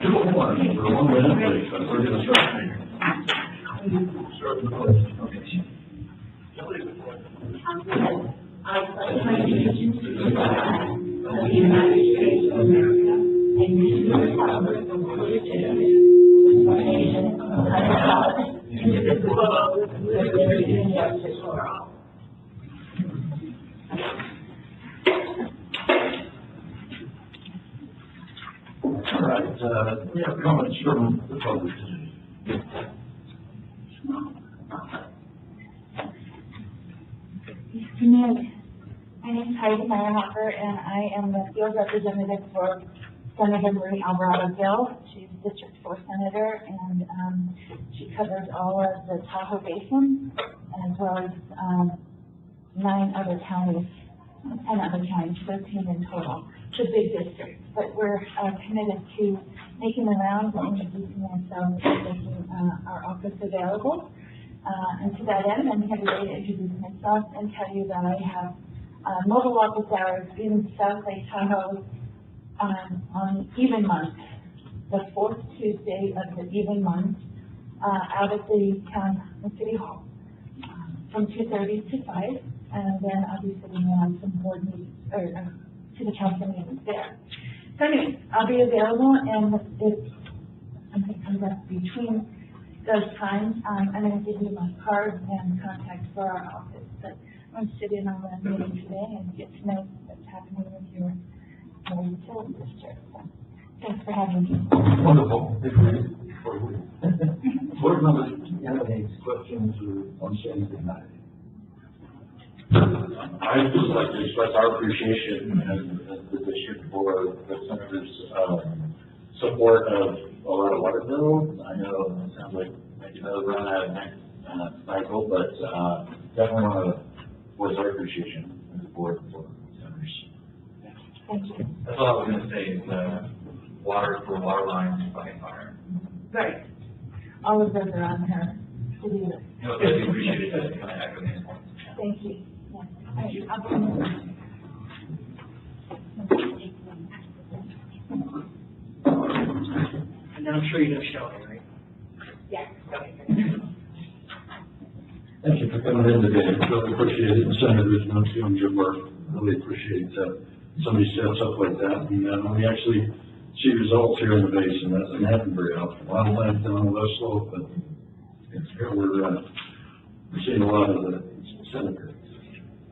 201 for a 1-minute break, but we're going to start the pledge. Okay. I pledge allegiance to the flag of the United States of America and to the republic for which it stands, one nation under God, indivisible, with liberty and justice for all. All right, we have comments from the public today. Good afternoon. My name is Heidi Meyerhofer, and I am the field representative for Senator Marie Alvarado Gill. She's District 4 Senator, and she covers all of the Tahoe Basin, as well as 9 other counties, 13 in total. It's a big district, but we're committed to making the rounds and introducing ourselves and making our office available. And to that end, I'm here today to introduce myself and tell you that I have mobile office hours in South Lake Tahoe on even month, the 4th Tuesday of the even month, out at the City Hall from 2:30 to 5, and then I'll be sitting in on some board meetings, or city council meetings there. So anyway, I'll be available, and if something comes up between those times, I'm going to give you my card and contact for our office. But I'm going to sit in on that meeting today and get to know what's happening with your utility district. So thanks for having me. Wonderful. Board members, do you have any questions or want to say anything? I'd just like to express our appreciation as the district for the senator's support of a lot of water bill. I know it sounds like maybe another run at next cycle, but definitely want to voice our appreciation as a board for senators. Thank you. That's all I was going to say is water for water lines fighting fire. Right. All of those are on her to-do list. No, we appreciate it. Just kind of echo these points. Thank you. Yes. I'll come in. And I'm sure you're going to show it, right? Yes. Thank you for coming in today. Really appreciate it. And senators, and doing your work. Really appreciate somebody sets up like that. And we actually see results here in the basin. That doesn't happen very often. A lot of times down the west slope, but it's here we're seeing a lot of the senators.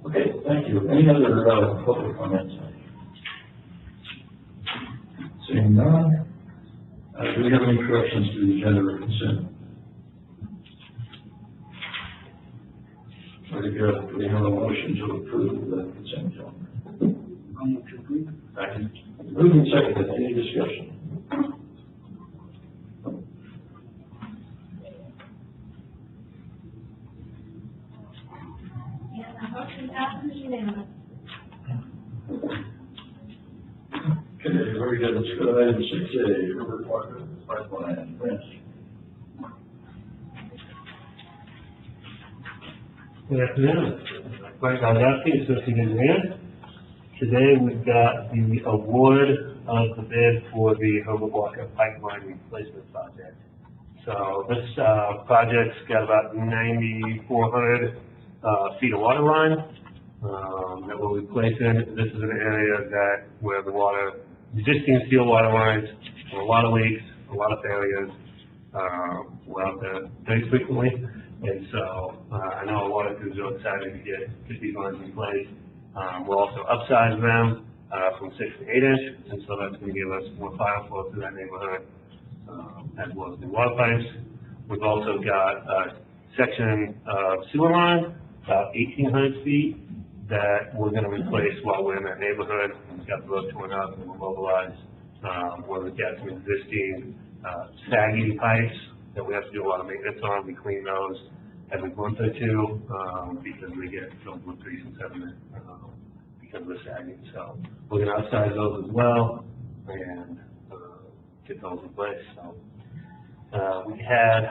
Okay, thank you. Any other public comments? Seeing none. Do we have any corrections to the agenda or consent? Very good. We have a motion to approve the consent calendar. I'll move to approve. Second. Moving second. Any discussion? Yes, the motion passes unanimously. Okay, very good. Let's go to item 6A, River Water Pipeline. Branch. Good afternoon. Frank Galdowski, Associate Engineer. Today we've got the award of the bid for the River Water Pipeline Replacement Project. So this project's got about 9,400 feet of water line that we're replacing. This is an area where the existing steel water lines, a lot of leaks, a lot of failures. We're out there very frequently, and so I know a lot of crews are excited to get these lines in place. We'll also upsize them from 6 to 8 inch, and so that's going to give us more fire flow through that neighborhood, as well as new water pipes. We've also got a section of sewer line, about 1,800 feet, that we're going to replace while we're in that neighborhood. We've got the road torn up and we'll mobilize. We've got some existing sagging pipes that we have to do a lot of maintenance on. We clean those every month or two because we get filled with grease and sediment because of the sagging. So we're going to upsize those as well and get those in place. So we had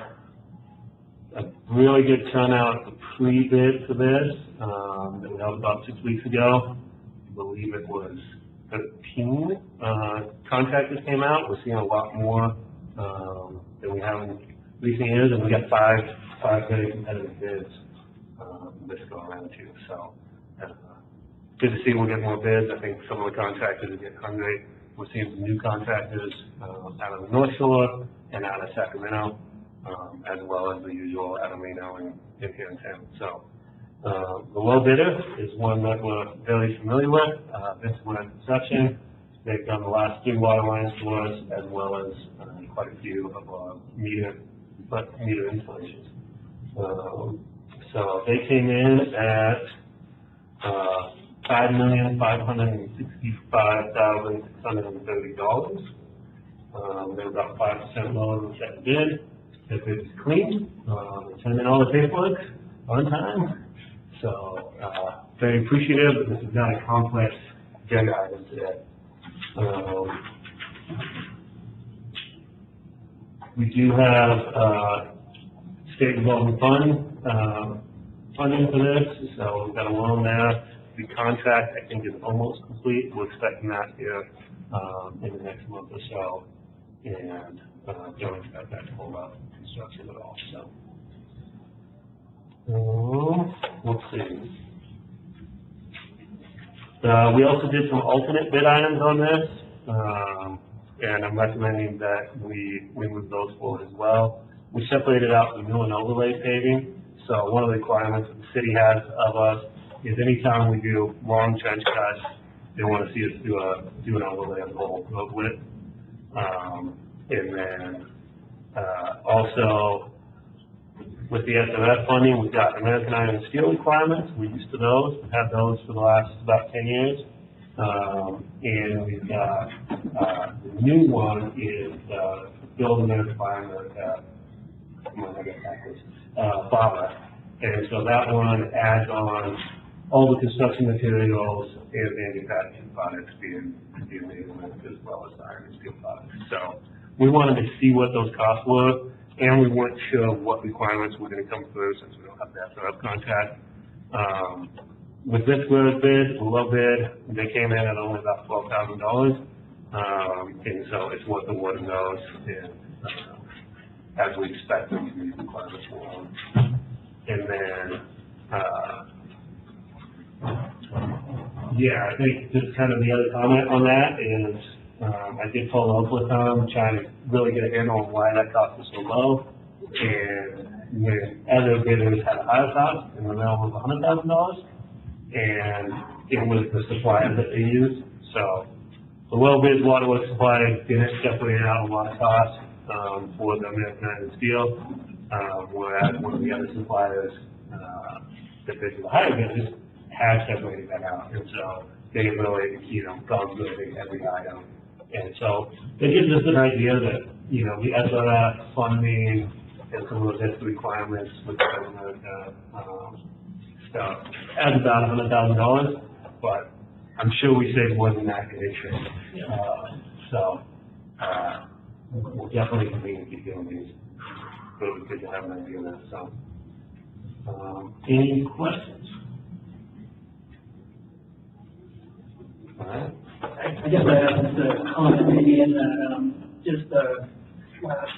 a really good turnout at the pre-bid for this that we held about 6 weeks ago. I believe it was 13 contractors came out. We're seeing a lot more than we have in recent years, and we got five very competitive bids this go around too. So good to see we'll get more bids. I think some of the contractors are getting hungry. We're seeing some new contractors out of the North Shore and out of Sacramento, as well as the usual out of Reno and here in town. So the low bidder is one that we're very familiar with. This one construction. They've done the last 3 water lines for us, as well as quite a few of our meter installations. So they came in at $5,565,630. They're about 5% lower than the second bid. If it's clean, send in all the paperwork on time. So very appreciative, but this is not a complex agenda item today. We do have state revolving fund funding for this, so we've got a loan there. The contract, I think, is almost complete. We're expecting that here in the next month or so, and don't expect that to hold up construction at all. So let's see. We also did some alternate bid items on this, and I'm recommending that we move those forward as well. We separated out the mill and overlay paving. So one of the requirements that the city has of us is anytime we do long trench cuts, they want to see us do an overlay of the whole road width. And then also with the SRF funding, we've got American Iron and Steel requirements. We're used to those. We've had those for the last about 10 years. And we've got the new one is Build America, Buy America, FABA. And so that one adds on all the construction materials and manufacturing products being made in America, as well as iron and steel products. So we wanted to see what those costs were, and we weren't sure what requirements were going to come through since we don't have the SRF contract. With this bid, low bid, they came in at only about $12,000, and so it's worth awarding those, and as we expect them to meet requirements for. And then, I think just kind of the other comment on that is, I did follow up with them, trying to really get a handle on why that cost was so low. And when other bidders had a higher cost, in the realm of $100,000, and it was the supplier that they used. So the low bid waterworks supplier didn't separate out a lot of costs for the American Iron and Steel, whereas one of the other suppliers that bid for the higher bidders had separated that out. And so they really, gone through every item. And so it gives us an idea that, the SRF funding and some of those extra requirements with the America stuff adds about $100,000, but I'm sure we save more than that in interest. We'll definitely continue to keep doing these. Really good to have an idea of that. So, any questions? All right. I guess I have to comment maybe in that, just last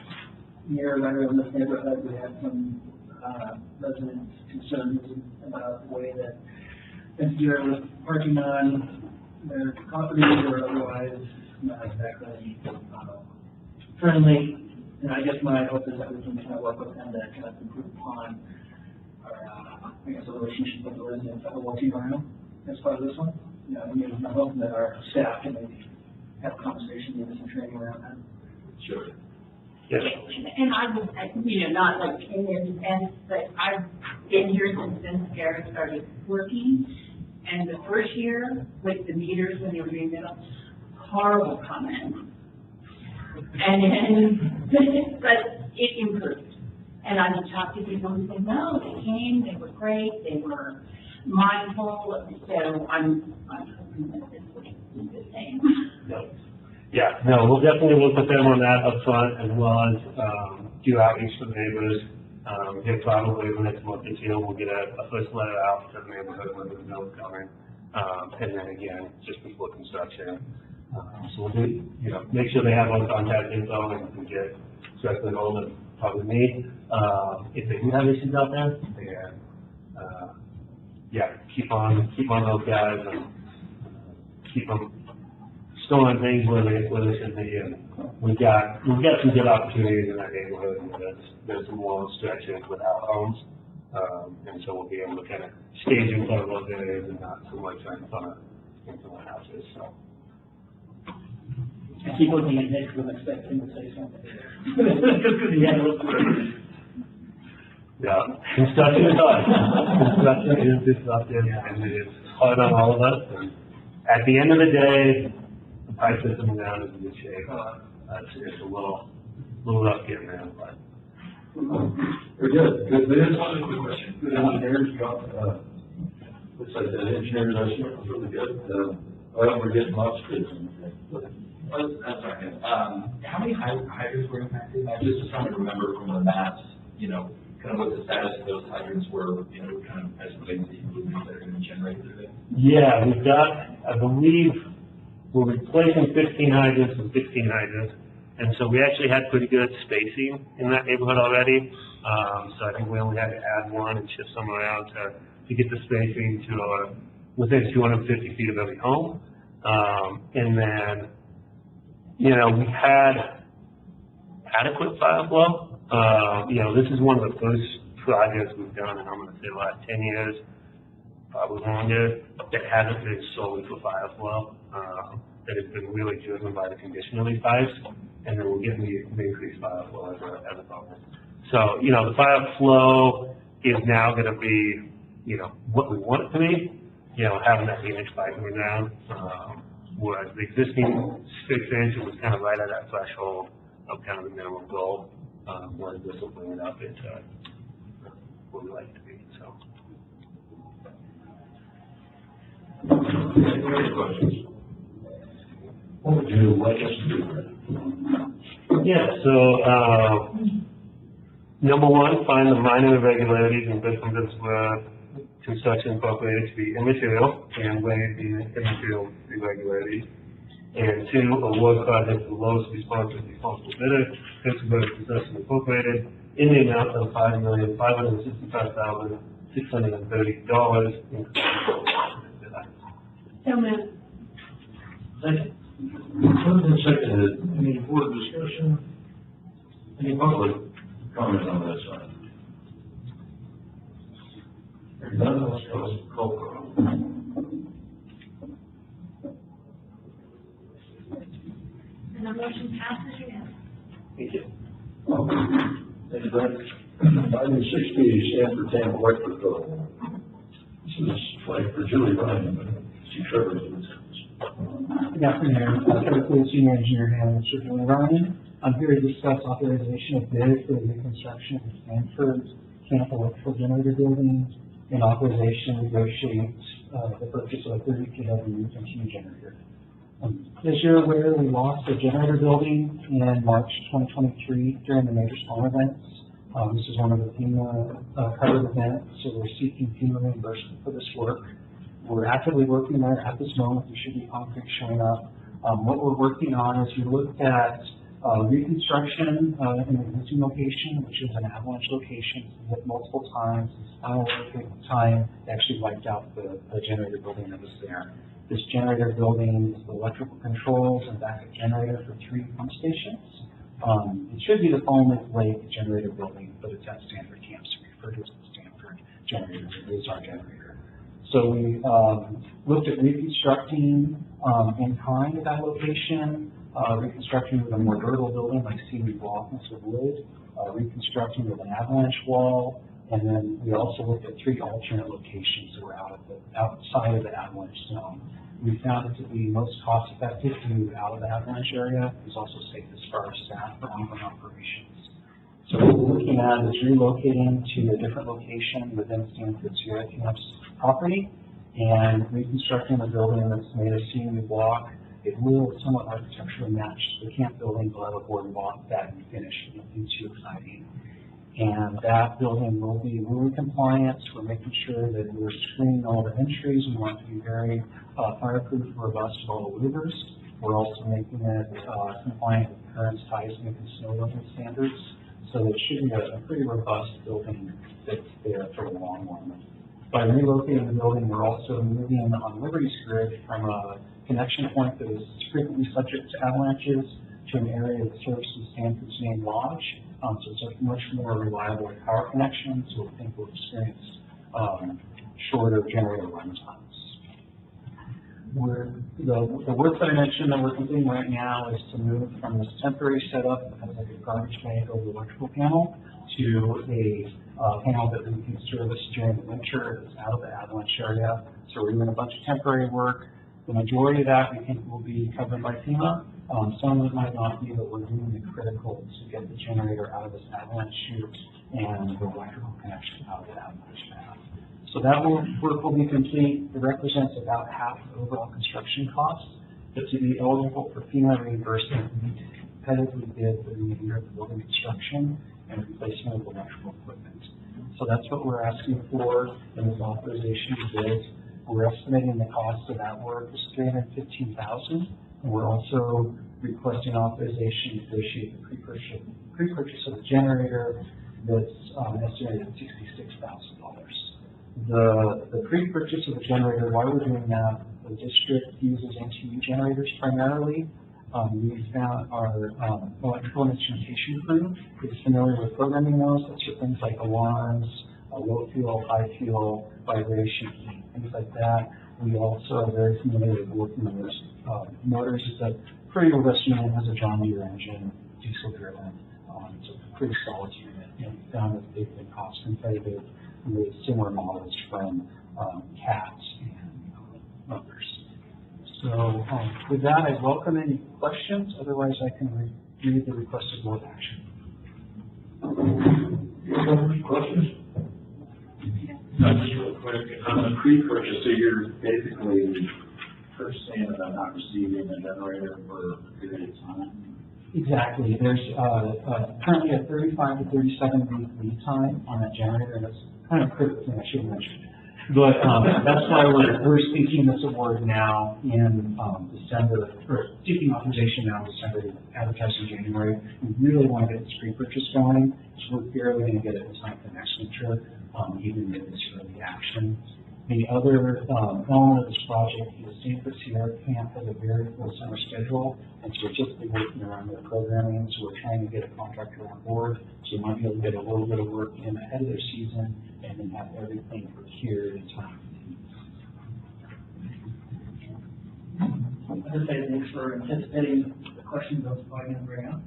year, right around this neighborhood, we had some residents' concerns about the way that NCR was parking on their properties or otherwise not exactly friendly. And I guess my hope is that we can kind of work with them to kind of improve upon our, a relationship with the residents that we're working around as part of this one. I'm hoping that our staff can maybe have a conversation, give us some training around that. Sure. Yes. And I would, not like in their defense, but I've been here since NCR started working. And the first year with the meters when they were doing that, horrible comments. And then, but it improved. And I would talk to people who said, no, they came, they were great, they were mindful. So I'm hoping that this will be the same. No, we'll definitely work with them on that up front, as well as do outreach to the neighbors. Here probably the next month or two, we'll get a first letter out to the neighborhood when the bill is coming, And then again, just before construction. So we'll do, make sure they have all the contact info and can get directly hold of probably me. If they do have issues out there, keep on those guys and keep them storing things where they should be. And we've got some good opportunities in that neighborhood. There's some long stretches without homes. And so we'll be able to kind of stage in front of those areas and not so much right in front of houses. So. I keep looking at Nick because I'm expecting to say something. Because he had a look. Yeah, construction is hard. Construction is disruptive and it is hard on all of us. And at the end of the day, the pipe system down is in good shape. It's a little rough getting there, but. Very good. Good. There's one quick question. Good engineers, looks like the engineers I see was really good. We're getting lots of good. That's right. How many hydrants were impacted? I just trying to remember from the maps, kind of what the status of those hydrants were, kind of as related to the improvements that are going to be generated today. Yeah, we've got, I believe, we're replacing 15 hydrants with 16 hydrants. And so we actually had pretty good spacing in that neighborhood already. So I think we only had to add one and shift some around to get the spacing to within 250 feet of every home. And then, we had adequate fire flow. This is one of the first projects we've done, and I'm going to say the last 10 years, probably longer, that hasn't been solely for fire flow. That has been really driven by the condition of these pipes, and then we're getting the increased fire flow as a bonus. So, the fire flow is now going to be, what we want it to be, having that 8-inch pipe in the ground, whereas the existing 6-inch was kind of right at that threshold of kind of the minimum goal, whereas this will bring it up into where we like it to be, so. Any other questions? What would you like us to do? Yeah, so, number one, find the minor irregularities and victims where construction incorporated to be immaterial and weigh the immaterial irregularities. And two, award project to the lowest responsible bidder, Pittsburgh Construction Incorporated, in the amount of $5,565,630. So moved. Second. Moved and seconded. Any board discussion? Any public comment on this one? Hearing none, let's go call for it. And the motion passes unanimously. Thank you. Thank you, Brent. Item 60, Stanford Tampa Electric Bill. This is like for Julie Ryan, but she Trevor's with us. Good afternoon, Trevor, Senior Engineer and Mr. Julie Ryan. I'm here to discuss authorization of bid for the reconstruction of the Stanford Tampa Electrical Generator Building and authorization to negotiate the purchase of a 30 kW continuous generator. As you're aware, we lost the generator building in March 2023 during the major storm events. This is one of the FEMA covered events, so we're seeking FEMA reimbursement for this work. We're actively working there at this moment. There should be concrete showing up. What we're working on is we looked at reconstruction in the existing location, which is an avalanche location. We hit multiple times. Final time actually wiped out the generator building that was there. This generator building is the electrical controls and backup generator for 3 pump stations. It should be the Falmouth Lake generator building, but it's at Stanford Camp, so we refer to it as the Stanford generator. It is our generator. So we looked at reconstructing in kind at that location, reconstructing with a more durable building like cedar blockness with wood, reconstructing with an avalanche wall, and then we also looked at 3 alternate locations that were outside of the avalanche zone. We found it to be most cost effective to move out of the avalanche area. It was also safest for our staff for ongoing operations. So what we're looking at is relocating to a different location within Stanford Sierra Camp's property and reconstructing a building that's made of CMU block. It will somewhat architecturally match the camp building, but have a boardwalk that we finished. Nothing too exciting. And that building will be WUI compliant. We're making sure that we're screening all the entries. We want to be very fireproof, robust with all the louvers. We're also making it compliant with current seismic and snow level standards. So it should be a pretty robust building that's there for the long run. By relocating the building, we're also moving on Liberty's grid from a connection point that is frequently subject to avalanches to an area that serves as Stanford's main lodge. So it's a much more reliable power connection, so we think we'll experience shorter generator run times. The work that I mentioned that we're completing right now is to move from this temporary setup that has like a garbage bag over the electrical panel to a panel that we can service during the winter that's out of the avalanche area. So we're doing a bunch of temporary work. The majority of that we think will be covered by FEMA. Some of it might not be, but we're doing the critical to get the generator out of this avalanche chute and the electrical connection out of the avalanche path. So that work will be complete. It represents about half the overall construction cost. But to be eligible for FEMA reimbursement, we need to competitively bid for the remainder of the building construction and replacement of electrical equipment. So that's what we're asking for in this authorization to bid. We're estimating the cost of that work is $315,000, and we're also requesting authorization to negotiate the pre-purchase of the generator that's estimated at $66,000. The pre-purchase of the generator, why we're doing that, the district uses NTU generators primarily. We found our electrical and instrumentation crew is familiar with programming those. That's for things like alarms, low fuel, high fuel, vibration, heat, things like that. We also are very familiar with working on those motors. It's a pretty robust unit, has a John Deere engine, diesel driven. It's a pretty solid unit, and we found that they've been cost competitive with similar models from CATs and others. So with that, I welcome any questions. Otherwise, I can read the requested board action. Questions? No, just real quick. On the pre-purchase, so you're basically purchasing and then not receiving a generator for a period of time? Exactly. There's currently a 35 to 37 week lead time on that generator, and that's kind of a critical thing I should mention. But that's why we're seeking this award now in December, or seeking authorization now in December to advertise in January. We really want to get this pre-purchase going, so we're barely going to get it in time for next winter, even with this early action. The other element of this project is Stanford Sierra Camp has a very full summer schedule, and so we're typically working around their programming, so we're trying to get a contractor on board, so we might be able to get a little bit of work in ahead of their season, and then have everything procured in time. I just say thanks for anticipating the questions I was probably going to bring up.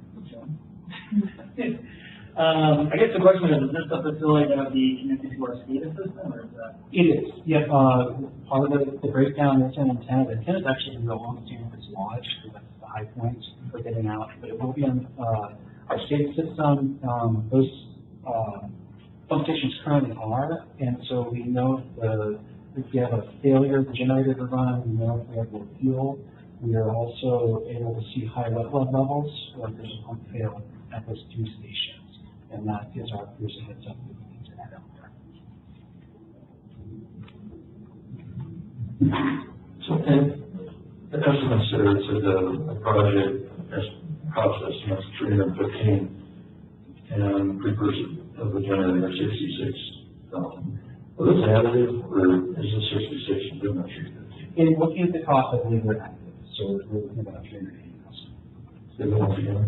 I guess the question is this a facility that would be connected to our SCADA system, or is that? It is, yeah. Part of the breakdown is an antenna. The antenna is actually going to go on Stanford's lodge, because that's the high point for getting out. But it will be on our SCADA system. Those pump stations currently are, and so we know if we have a failure of the generator to run, we know if we have low fuel. We are also able to see high wet blood levels, or if there's a pump fail at those two stations. And that gives our crews a heads up that we need to head out there. So, and the estimate says that the project cost estimate is $315,000, and pre-purchase of the generator $66,000. Well, is this additive, or is this 66 pretty much $315,000? In looking at the cost, I believe they're active, so we're looking at about $380,000. Say that once again.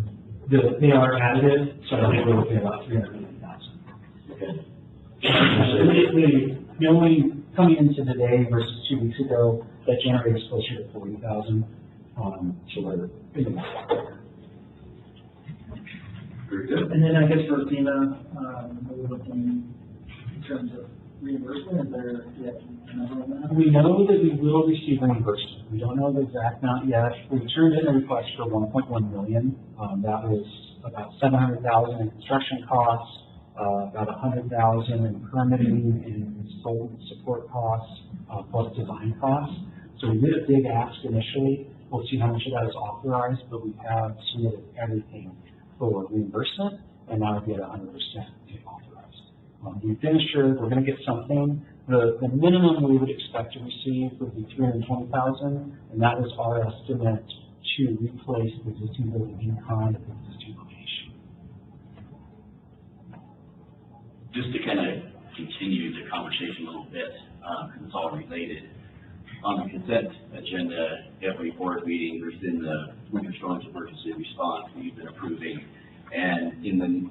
They are additive, so I think we're looking at about $380,000. Okay. The only coming into today versus 2 weeks ago, that generator is closer to $40,000. So we're in the Very good. And then I guess for FEMA, we're looking in terms of reimbursement, is there yet a number on that? We know that we will receive reimbursement. We don't know the exact amount yet. We turned in a request for $1.1 million. That was about $700,000 in construction costs, about $100,000 in permitting and consultant support costs, plus design costs. So we did a big ask initially. We'll see how much of that is authorized, but we have submitted everything for reimbursement, and now we'll get 100% to authorized. We finished her, we're gonna get something. The minimum we would expect to receive would be $320,000, and that was our estimate to replace the existing building in kind of the existing location. Just to kind of continue the conversation a little bit, because it's all related. On the consent agenda, every board meeting, there's been the winter storms emergency response that you've been approving. And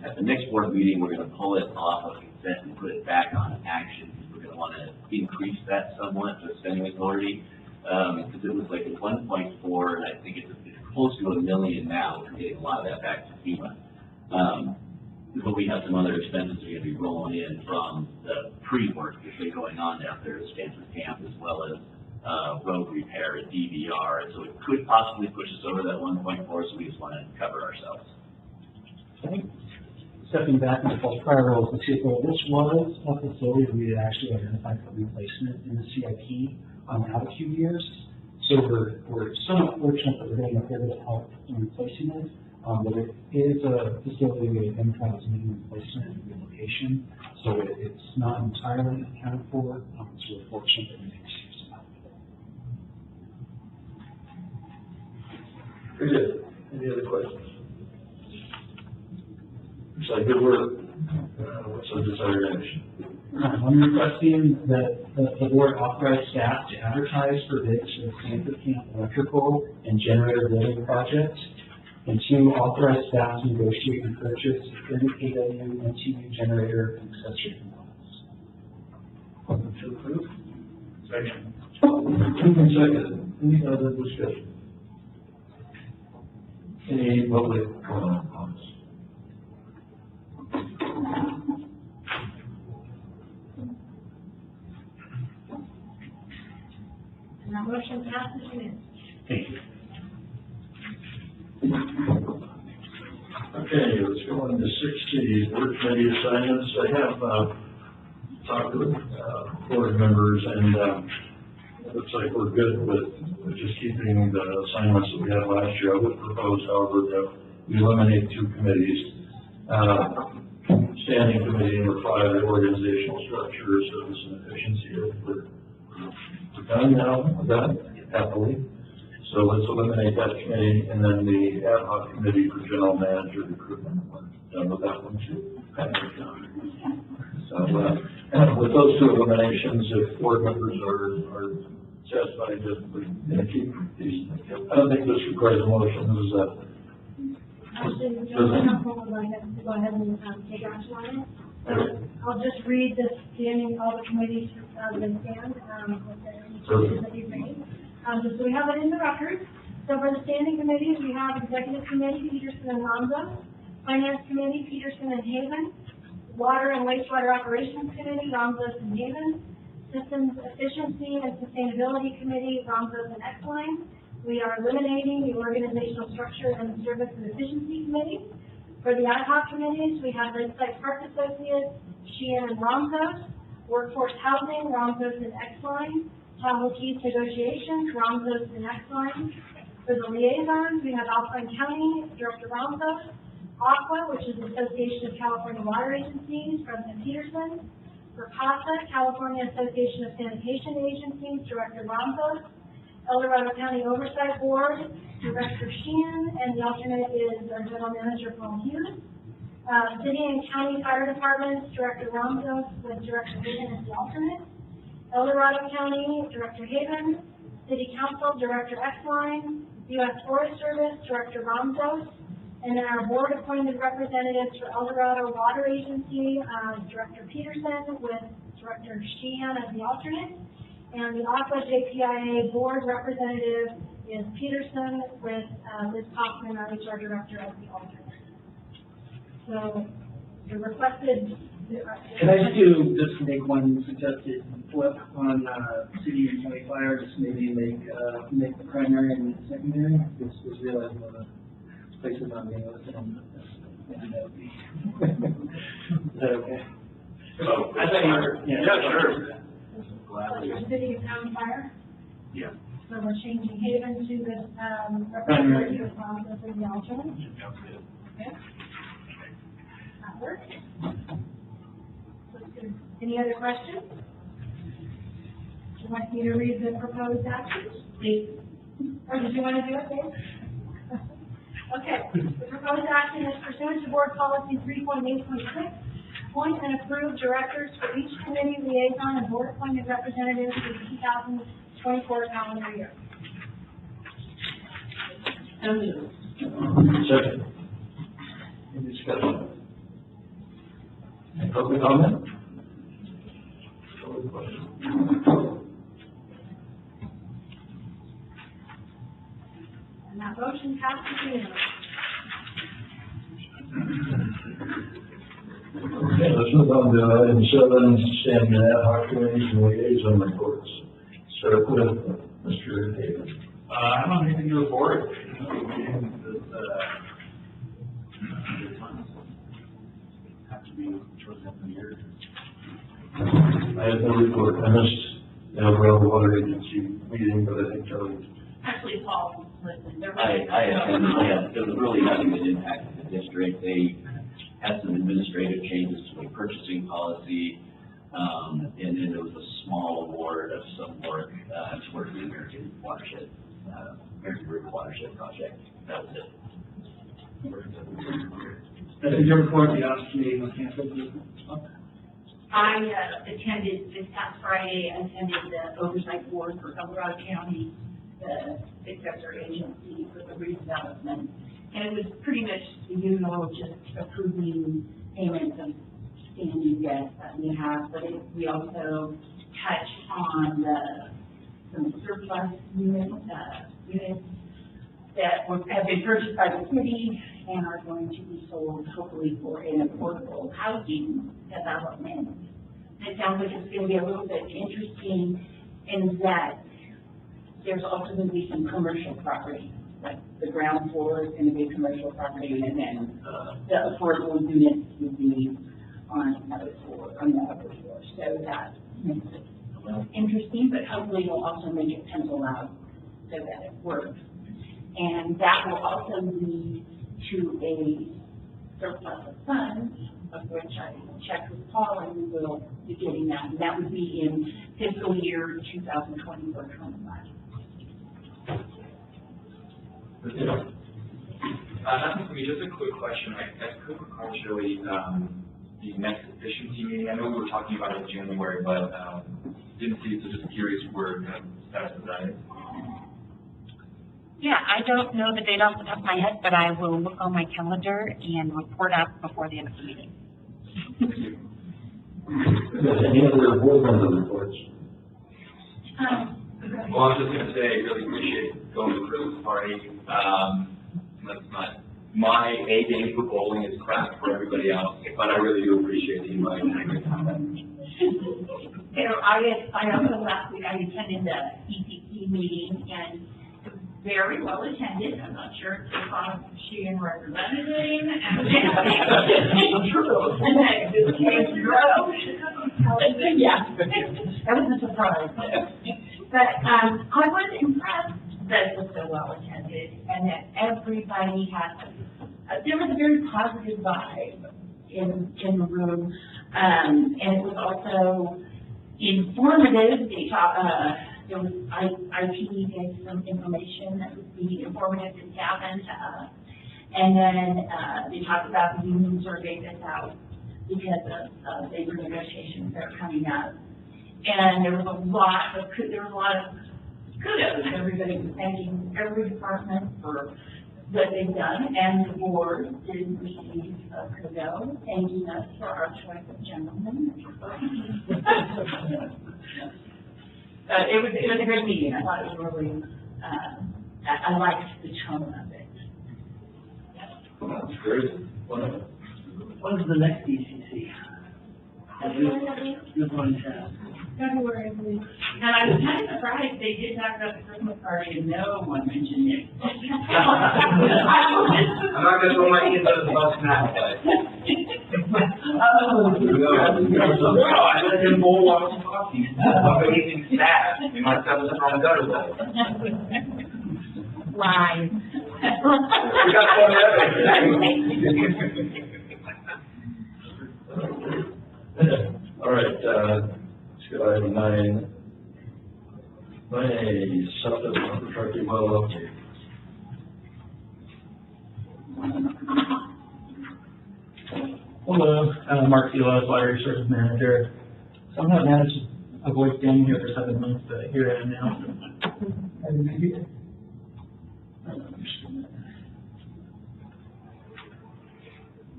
at the next board meeting, we're going to pull it off of consent and put it back on action. We're going to want to increase that somewhat, the spending authority, because it was like at 1.4, and I think it's close to $1 million now. We're getting a lot of that back to FEMA. But we have some other expenses that are going to be rolling in from the pre-work that's been going on down there at Stanford Camp, as well as road repair at DVR. So it could possibly push us over that 1.4, so we just want to cover ourselves. Okay. Stepping back into Paul's prior roles, the CFO, this was a facility we had actually identified for replacement in the CIP out a few years. So we're somewhat fortunate that we're getting a fair bit of help in replacing it. But it is a facility we identified as needing replacement and relocation. So it's not entirely accounted for. So we're fortunate that we can receive some help. Very good. Any other questions? Looks like good work. What's the desired action? I'm requesting that the board authorize staff to advertise for bids for the Stanford Camp electrical and generator building project, and two, authorize staff to negotiate and purchase 30 kW NTU generator and accessory components. Motion to approve? Second. Moved and seconded. Any other discussion? Any public comment on this? And that motion passes unanimously. Thank you. Okay, let's go on to 6C, board committee assignments. I have talked with board members, and it looks like we're good with just keeping the assignments that we had last year. I would propose, however, that we eliminate 2 committees. Standing committee number 5, the organizational structure, service and efficiency. We're done now with that, happily. So let's eliminate that committee, and then the AD-HOC committee for general manager recruitment. We're done with that one too. So with those 2 eliminations, if board members are satisfied that we're going to keep these, I don't think this requires a motion. This is a Actually, the general counsel will go ahead and take action on it. I'll just read the standing, all the committees as they stand, with the changes that you've made. Just so we have it in the record. So for the standing committees, we have Executive Committee, Peterson and Ronzo. Finance Committee, Peterson and Haven. Water and Wastewater Operations Committee, Ronzos and Haven. Systems Efficiency and Sustainability Committee, Ronzos and X-Line. We are eliminating the Organizational Structure and Service and Efficiency Committee. For the AD-HOC committees, we have Lakeside Park Associates, Sheehan and Ronzos. Workforce Housing, Ronzos and X-Line. Tahoe Keys Negotiations, Ronzos and X-Line. For the liaisons, we have Alpine County, Director Ronzos. AQUA, which is the Association of California Water Agencies, President Peterson. For CASA, California Association of Sanitation Agencies, Director Ronzos. El Dorado County Oversight Board, Director Sheehan, and the alternate is our General Manager, Paul Hughes. City and County Fire Departments, Director Ronzos, with Director Haven as the alternate. El Dorado County, Director Haven. City Council, Director X-Line. U.S. Forest Service, Director Ronzos. And then our board appointed representatives for El Dorado Water Agency, Director Peterson, with Director Sheehan as the alternate. And the AQUA JPIA board representative is Peterson, with Liz Kaufman, our HR director, as the alternate. So the requested. Can I just make one suggested flip on city and county fire, just maybe make the primary and the secondary? Just realizing one of the places on the list, maybe that would be. Is that okay? Oh, I thought you were, yeah, sure. City and County Fire. Yeah. So we're changing Haven to the representative of Ronzos and the alternate. Okay. That works. So Any other questions? Do you want me to read the proposed actions? Please. Or did you want to do it, Dave? Okay, the proposed action is pursuant to board policy 3.8.6, appoint and approve directors for each committee, liaison, and board appointed representatives for the 2024 calendar year. Second. Any discussion? Any public comment? Public question? And that motion passes unanimously. Okay, let's move on to item 7, standing ad-hoc committees and liaison reports. Start with Mr. Davis. I don't have anything to report. Have to be towards the end of the year. I have no report. I missed the overall water agency meeting, but I think Charlie. Actually, Paul, listen, there I attended, yeah, there was really nothing that impacted the district. They had some administrative changes to a purchasing policy, and then there was a small award of some work, towards the American Watershed, American River Watershed Project. That was it. Did you report the office meeting on campus? I attended this past Friday, I attended the oversight board for Colorado County, the successor agency for the redevelopment. And it was pretty much the usual, just approving payments of standing debts that we have. But we also touched on some surplus units that have been purchased by the city and are going to be sold hopefully for an affordable housing development. It sounds like it's going to be a little bit interesting in that there's also going to be some commercial property, like the ground floor is going to be commercial property, and then the affordable units would be on the upper floor. So that makes it a little interesting, but hopefully will also make it pencil out so that it works. And that will also lead to a surplus of funds, of which I checked with Paul, and we will be getting that. And that would be in fiscal year 2024-25. Nothing for me, just a quick question. I couldn't recall really, the next efficiency meeting. I know we were talking about it in January, but, didn't see it, so just curious where the status of that is. Yeah, I don't know the date off the top of my head, but I will look on my calendar and report out before the end of the meeting. Any other board member reports? Well, I was just gonna say, I really appreciate going to the Christmas party. That's not, my A game for bowling is crap for everybody else, but I really do appreciate the invite. You know, I also last week, I attended the EPP meeting and very well attended. I'm not sure if she and representative and yeah, that was a surprise. But I was impressed that it was so well attended and that everybody had, there was a very positive vibe in the room. And it was also informative. They there was IT gave some information that would be informative to staff and to us. And then they talked about the union survey that's out because of labor negotiations that are coming up. And there was a lot of kudos. Everybody was thanking every department for what they've done, and the board did receive a kudo thanking us for our choice of gentlemen. It was a great meeting. I thought it was really, I liked the tone of it. That's great. When's the next DCC? This one, February, I believe. And I was kind of surprised they did talk about the Christmas party and no one mentioned it. I'm not gonna throw my hands under the bus now, but. No, I let them bowl on some coffee. I'm anything sad. We might have something on the gutter though. Lies. We got some evidence. All right, item 9A, septic infrastructure well update. Hello, Mark Filo, Water Resources Manager. So I'm not managed to avoid standing here for 7 months, but here I am now. Happy to be here.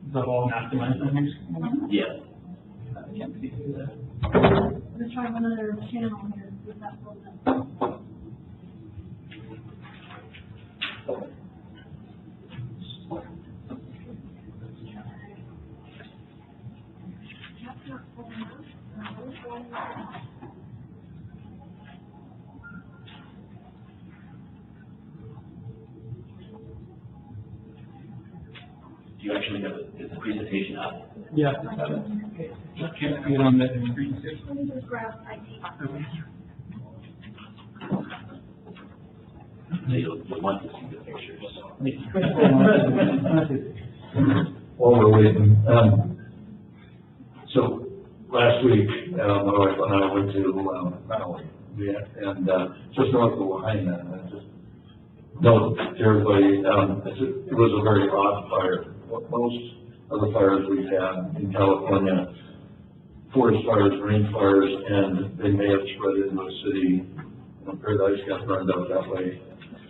Is that all maximized on your screen? Yeah. I can't see through that. Let's try another channel here, see if that pulls up. Do you actually have, is the presentation up? Yeah, I have it. Can't see it on the screen. Let me just grab IT. So you'll want to see the pictures. While we're waiting, so last week, my wife and I went to, Maui, and, just north of Lahaina, and I just note to everybody, it was a very odd fire. Most of the fires we've had in California, forest fires, rain fires, and they may have spread into the city. You know, Paradise got burned up that way,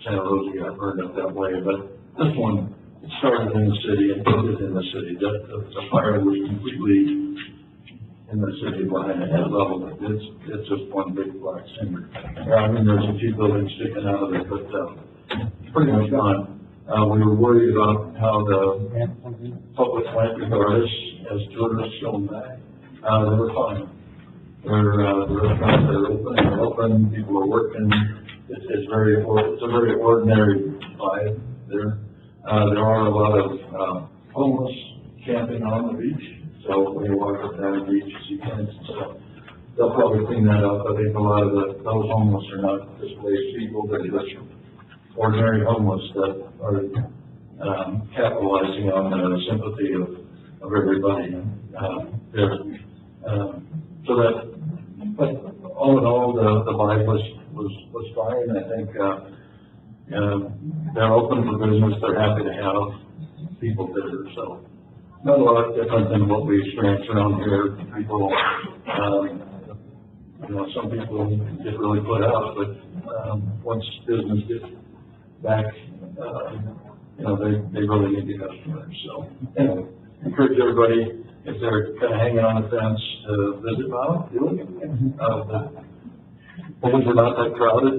Santa Rosa got burned up that way, but this one, it started in the city and ended in the city. The fire was completely in the city behind the head level. It's just one big black cinder. I mean, there's a few buildings sticking out of it, but, pretty much gone. We were worried about how the public might regard us as tourists going back. They were fine. The restaurants are open, people are working. It's a very ordinary vibe there. There are a lot of, homeless camping on the beach. So when you walk up down the beach, you see tents and stuff. They'll probably clean that up. I think a lot of those homeless are not displaced people, they're just ordinary homeless that are capitalizing on the sympathy of everybody. So that, but all in all, the vibe was fine. I think they're open for business. They're happy to have people there. So not a lot different than what we experience around here. People, some people get really put out, but once business gets back, they really need the customers. So, anyway, encourage everybody, if they're kind of hanging on the fence, to visit Maui, do it. The homes were not that crowded,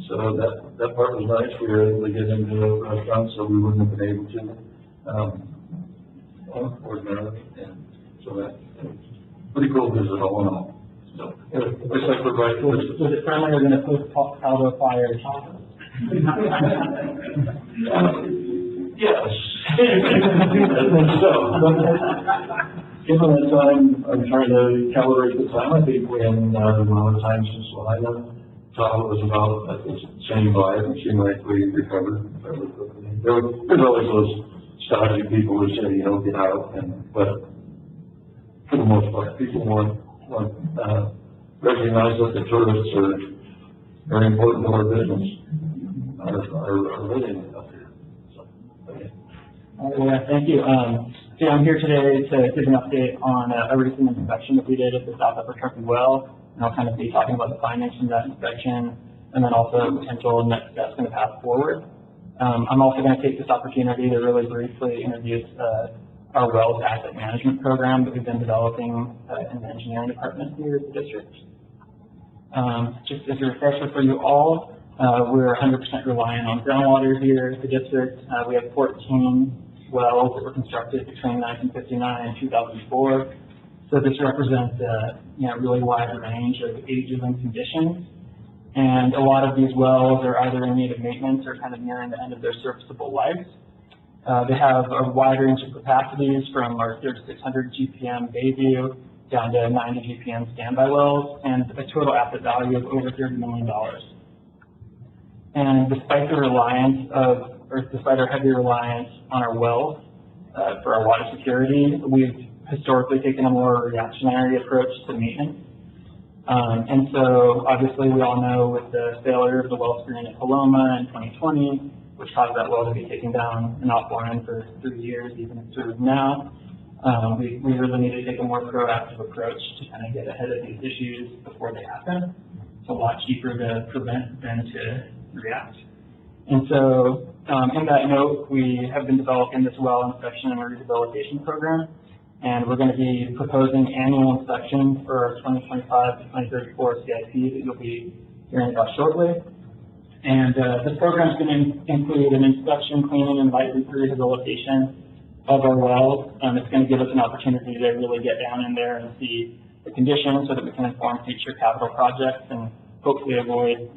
so that part was nice. We were able to get into the restaurants, so we wouldn't have been able to, ordinarily. And so that was pretty cool visit all in all. So, anyway, looks like we're right. Was it friendly or going to put Tahoe fire chocolate? Yes. So, given the time, I'm trying to calibrate the time. I think when, the amount of time since Lahaina, Tahoe was about, I think, the same vibe. It seemed like we recovered fairly quickly. There's always those stodgy people who say, get out, but for the most part, people recognize that the tourists are very important to our business. Are living up here. So, okay. Well, thank you. So I'm here today to give an update on a recent inspection that we did at the South Upper Truckee well, and I'll kind of be talking about the findings from that inspection, and then also potential next steps in the path forward. I'm also going to take this opportunity to really briefly introduce our wells asset management program that we've been developing in the engineering department here at the district. Just as a refresher for you all, we're 100% reliant on groundwater here at the district. We have 14 wells that were constructed between 1959 and 2004. So this represents a really wide range of ages and conditions. And a lot of these wells are either in need of maintenance or kind of nearing the end of their serviceable lives. They have a wide range of capacities from our 3600 GPM Bayview down to 90 GPM standby wells, and a total asset value of over $30 million. And despite our heavy reliance on our wells for our water security, we've historically taken a more reactionary approach to maintenance. And so obviously we all know with the failure of the well screen at Paloma in 2020, which caused that well to be taken down and offline for 3 years, even through now, we really need to take a more proactive approach to kind of get ahead of these issues before they happen. It's a lot cheaper to prevent than to react. And so in that note, we have been developing this well inspection and rehabilitation program. And we're going to be proposing annual inspections for our 2025 to 2034 CIP that you'll be hearing about shortly. And this program is going to include an inspection, cleaning, and light rehabilitation of our wells. It's going to give us an opportunity to really get down in there and see the conditions so that we can inform future capital projects and hopefully avoid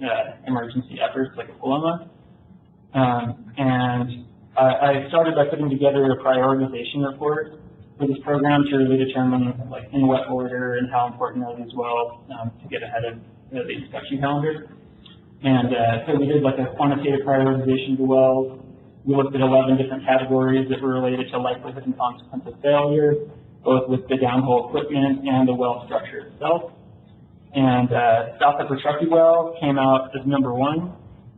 emergency efforts like a Paloma. And I started by putting together a prioritization report for this program to really determine, like, in what order and how important are these wells to get ahead of the inspection calendar. And so we did like a quantitative prioritization of the wells. We looked at 11 different categories that were related to likelihood and consequence of failure, both with the downhole equipment and the well structure itself. And South Upper Truckee well came out as number 1.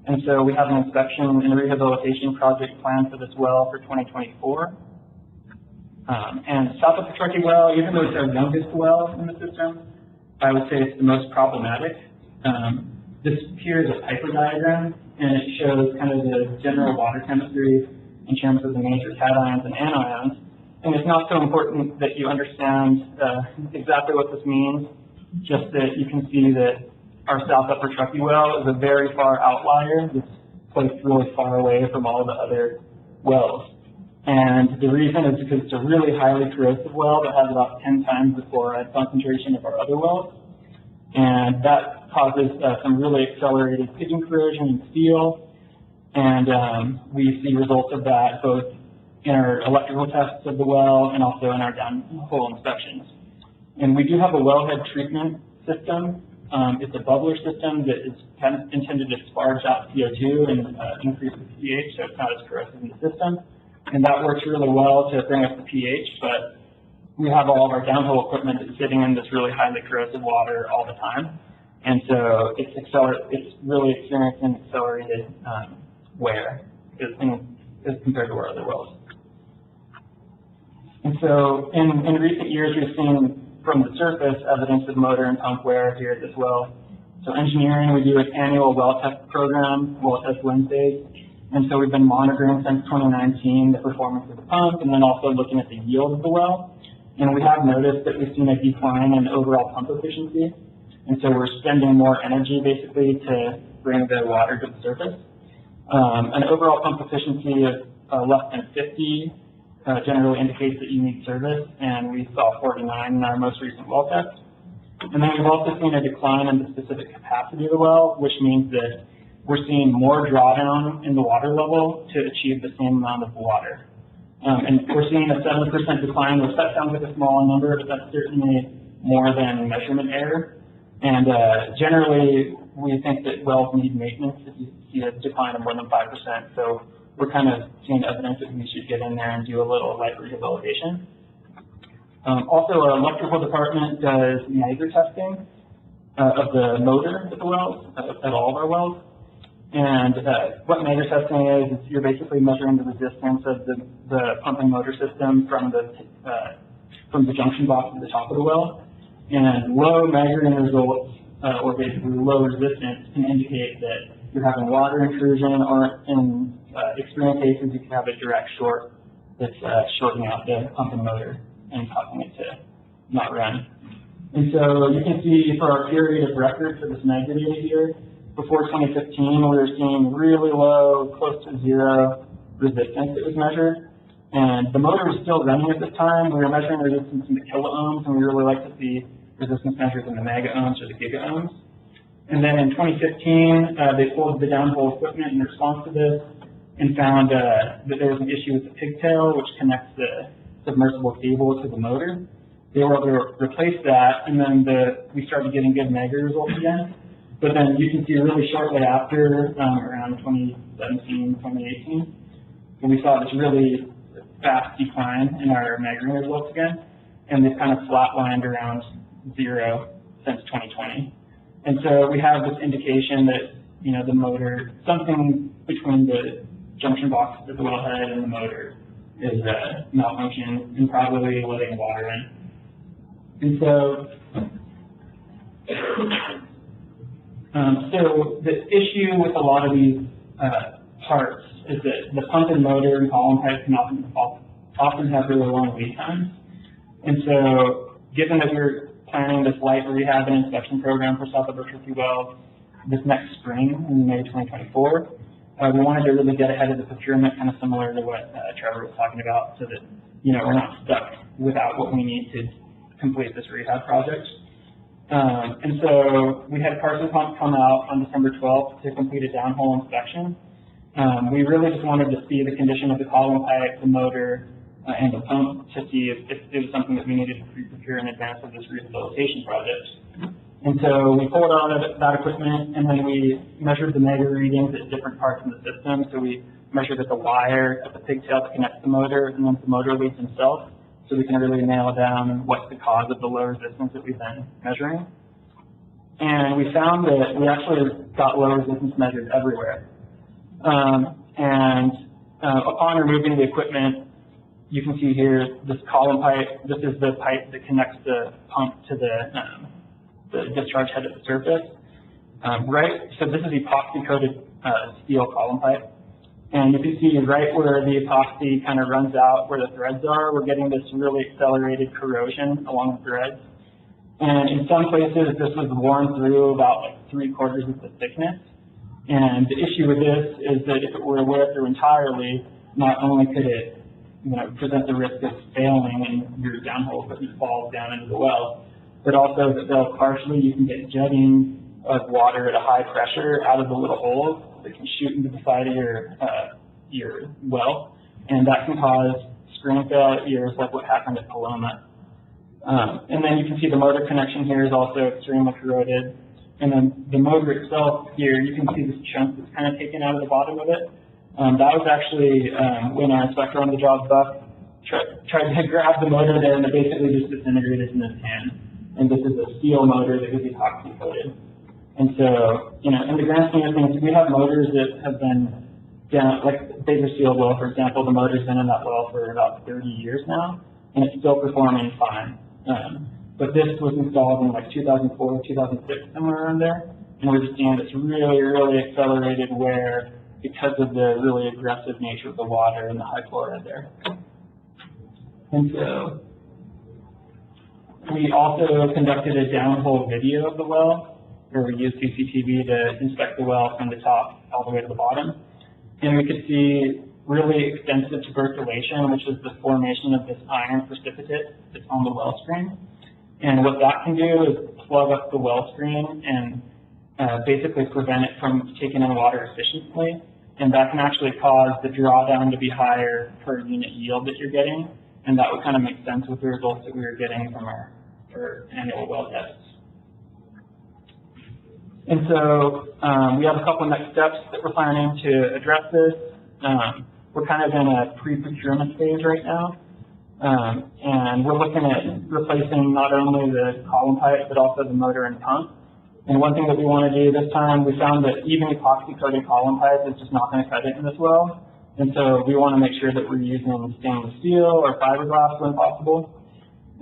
And so we have an inspection and rehabilitation project planned for this well for 2024. And South Upper Truckee well, even though it's our youngest well in the system, I would say it's the most problematic. This here is a Piper diagram, and it shows kind of the general water chemistry in terms of the major cations and anions. And it's not so important that you understand exactly what this means, just that you can see that our South Upper Truckee well is a very far outlier. It's placed really far away from all the other wells. And the reason is because it's a really highly corrosive well that has about 10 times the chloride concentration of our other wells. And that causes some really accelerated pigeon corrosion in steel. And we see results of that both in our electrical tests of the well and also in our downhole inspections. And we do have a wellhead treatment system. It's a bubbler system that is kind of intended to sparge out CO2 and increase the pH, so it's not as corrosive in the system. And that works really well to bring up the pH, but we have all of our downhole equipment that's sitting in this really highly corrosive water all the time. And so it's really experiencing accelerated wear as compared to our other wells. And so in recent years, we've seen from the surface evidence of motor and pump wear here at this well. So engineering, we do an annual well test program, well test Wednesdays. And so we've been monitoring since 2019 the performance of the pump and then also looking at the yield of the well. And we have noticed that we've seen a decline in overall pump efficiency. And so we're spending more energy basically to bring the water to the surface. An overall pump efficiency of less than 50 generally indicates that you need service, and we saw 49 in our most recent well test. And then we've also seen a decline in the specific capacity of the well, which means that we're seeing more drawdown in the water level to achieve the same amount of water. And we're seeing a 7% decline, which that sounds like a small number, but that's certainly more than measurement error. And generally, we think that wells need maintenance if you see a decline of more than 5%. So we're kind of seeing evidence that we should get in there and do a little light rehabilitation. Also, our electrical department does Niagara testing of the motor at the wells, at all of our wells. And what Niagara testing is you're basically measuring the resistance of the pumping motor system from the junction box at the top of the well. And low measuring results, or basically low resistance, can indicate that you're having water intrusion, or in extreme cases, you can have a direct short that's shorting out the pumping motor and causing it to not run. And so you can see for our period of record for this Niagara data here, before 2015, we were seeing really low, close to zero resistance that was measured. And the motor was still running at this time. We were measuring resistance in the kiloohms, and we really like to see resistance measures in the mega ohms or the giga ohms. And then in 2015, they pulled the downhole equipment in response to this and found that there was an issue with the pigtail, which connects the submersible cable to the motor. They were able to replace that, and then we started getting good mega results again. But then you can see really shortly after, around 2017, 2018, we saw this really fast decline in our measuring results again, and they've kind of flatlined around zero since 2020. And so we have this indication that, you know, the motor, something between the junction box at the wellhead and the motor is malfunctioning and probably letting water in. And so, so the issue with a lot of these parts is that the pump and motor and column pipe can often have really long lead times. And so, given that we're planning this light rehab and inspection program for South Hypertrophy wells this next spring, in May 2024, we wanted to really get ahead of the procurement, kind of similar to what Trevor was talking about, so that, you know, we're not stuck without what we need to complete this rehab project. And so we had Carson Pump come out on December 12th to complete a downhole inspection. We really just wanted to see the condition of the column pipe, the motor, and the pump to see if it was something that we needed to pre-procure in advance of this rehabilitation project. And so we pulled out that equipment, and then we measured the mega readings at different parts in the system. So we measured at the wire, at the pigtail that connects the motor, and then the motor leads themselves, so we can really nail down what's the cause of the low resistance that we've been measuring. And we found that we actually got low resistance measured everywhere. Upon removing the equipment, you can see here this column pipe. This is the pipe that connects the pump to the discharge head at the surface. So this is epoxy-coated steel column pipe. And you can see right where the epoxy kind of runs out, where the threads are, we're getting this really accelerated corrosion along the threads. And in some places, this was worn through about like 3/4 of the thickness. And the issue with this is that if it were to wear through entirely, not only could it, you know, present the risk of failing and your downhole equipment falls down into the well, but also that they'll partially, you can get jetting of water at a high pressure out of the little holes that can shoot into the side of your well, and that can cause screen failures like what happened at Paloma. And then you can see the motor connection here is also extremely corroded. And then the motor itself here, you can see this chunk that's kind of taken out of the bottom of it. That was actually when our inspector on the job, Buck, tried to grab the motor there, and it basically just disintegrated in his hand. And this is a steel motor that was epoxy coated. And so, you know, in the grand scheme of things, we have motors that have been down, like Baker Steel well, for example, the motor's been in that well for about 30 years now, and it's still performing fine. But this was installed in like 2004, 2006, somewhere around there, and we're just seeing this really, really accelerated wear because of the really aggressive nature of the water and the high chloride there. And so we also conducted a downhole video of the well, where we used CCTV to inspect the well from the top all the way to the bottom. And we could see really extensive tuberculation, which is the formation of this iron precipitate that's on the well screen. And what that can do is plug up the well screen and basically prevent it from taking in water efficiently. And that can actually cause the drawdown to be higher per unit yield that you're getting. And that would kind of make sense with the results that we were getting from our annual well tests. And so we have a couple next steps that we're planning to address this. We're kind of in a pre-procurement phase right now. And we're looking at replacing not only the column pipe, but also the motor and pump. And one thing that we want to do this time, we found that even epoxy-coated column pipe is just not going to cut it in this well. And so we want to make sure that we're using stainless steel or fiberglass when possible.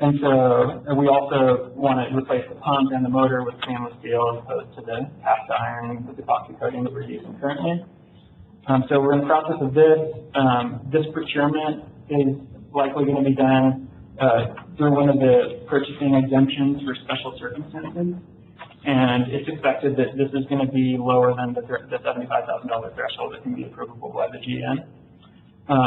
And so we also want to replace the pump and the motor with stainless steel as opposed to the cast iron with epoxy coating that we're using currently. So we're in the process of this. This procurement is likely going to be done through one of the purchasing exemptions for special circumstances. And it's expected that this is going to be lower than the $75,000 threshold that can be approvable by the GM.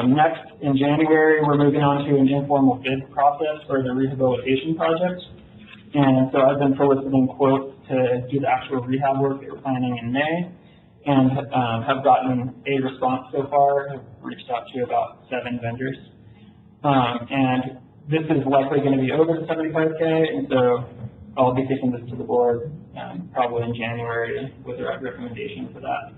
Next, in January, we're moving on to an informal bid process for the rehabilitation project. And so I've been soliciting quotes to do the actual rehab work that we're planning in May, and have gotten a response so far. I've reached out to about 7 vendors. And this is likely going to be over the $75K, and so I'll be taking this to the board probably in January with a recommendation for that.